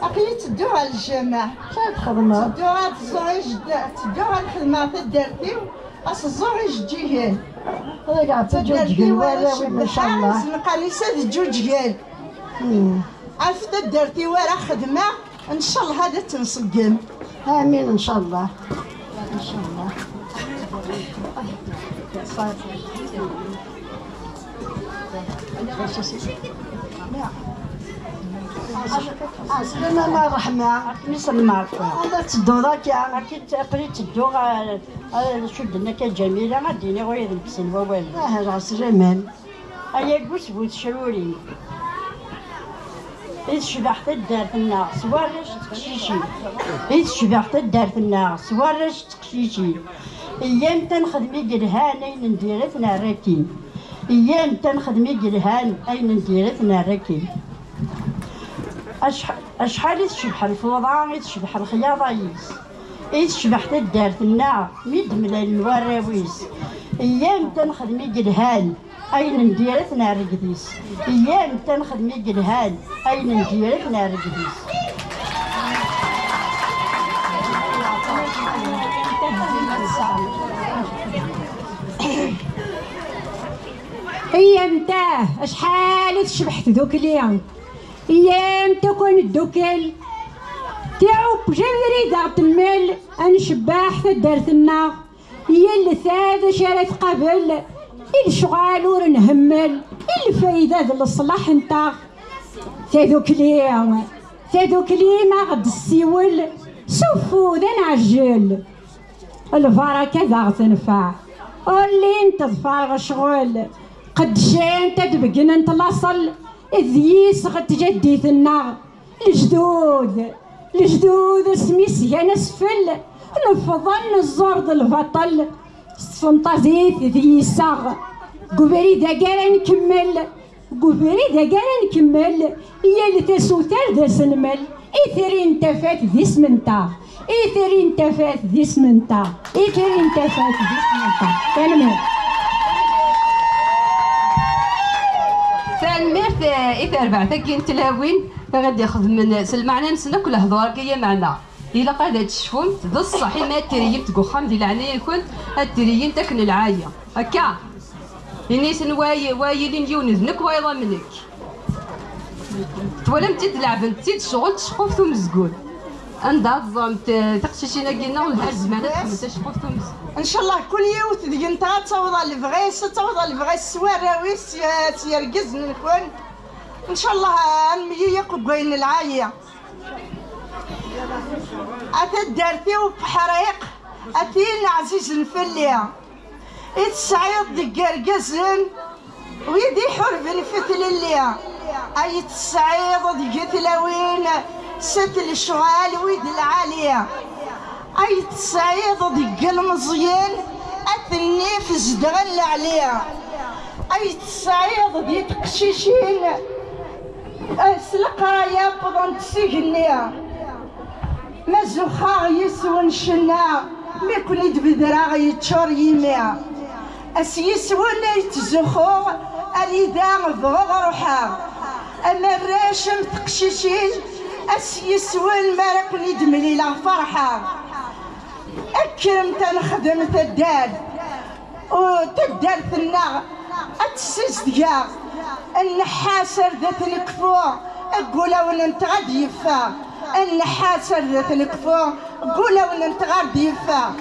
أخي تدوها للجامع شحال تخدموا؟ تدوها الزوج تدوها الخدمة تدارتي أص الزوج جيهان هذا قاعد تجوج جوال ما شاء الله القنيسة جوج جيل عرفت دارتي ورا خدمة إن شاء الله هذا تنسقم آمين إن شاء الله إن شاء الله أصلنا ما رحمة مثل ما هذا تدو ذاك يعني أكيد تدو شد لنا كجميلة غاديني غير نلبسن ووالو راس رمان أيا قوس بوت شرورين إذ شبحت الدار في النار سوارش تقشيشي إذ شبحت الدار في النار سوارش تقشيشي أيام تنخدمي قلهان أين نديرتنا راكين أيام تنخدمي قلهان أين نديرتنا راكين أشحال تشبح الفوضى تشبح الخياضيس تشبحت الدار في النار ميدملا الوراويس أيام تنخدمي قلهان أين نديرتنا رقديس أيام تنخدمي قلهان أين نديرتنا رقديس أيام تاه أشحال تشبحت ذوك اليوم أيام تكون الدوكل تعوب جمري داغت المال أنا شباح في دارتنا هي اللي ثاد شارت قبل الشغال ور نهمل الفايدة د الصلاح نتا ثادوك اليوم ما غد السيول سوفو ذا نعجل البركة ذا تنفع واللي انت ظفار شغل قد شان تدبقنا نتلاصل ذيس غتجدي النار الجدود سميس يا نسفل الفضل الزور د البطل سنطازيت ذيساغ قبري دا قال نكمل هي اللي تسوتر دا سنمل إثرين تفات ذي سمنتا كلمة فالميرت إذا ربعتك تلاوين غادي ياخذ من المعنى نسنا كل هضوار كيا معنا إلا قاعدة تشوفون ذا الصحي ما تريم تقوخام ديال العناية يكون التريين تكن العاية هكا ينيسن وايلين يونز نك وايضا منك تولا متي تلعب انتي شغل تشقوف ثم زقول عندها ضمت تقشيشينا قلنا ولها الزمانات خمسة شقوف ثم زقول ان شاء الله كل يوم تدقنتا توضا الفغيس سواراويس يرقز نكون ان شاء الله المية بين العاية أتدارتي وبحريق أتين عزيز نفليا يتسعيد دقرقزن ويدي حرب نفتل الليا أي تسعيد دقتلوين ستل الشغال ويد العالية أي تسعيد دق المزيان أثني في زدغن عليا أي تسعيد دي تقشيشين سلقايا بضن تسيقنيا مزوخا يسون شنا ميكون يدبدرا يتشور يميا اسيسون يتزخو اليدا بغغ روحا اما الراشم تقشيشين اسيسون مالكون يدملي لا فرحة اكرم تنخدم تداد وتدار ثنا اتسيس ديا النحاسر ذات الكفو اقولوا انت غادي يفا النحاسر ذات الكفو قولوا انت غادي يفا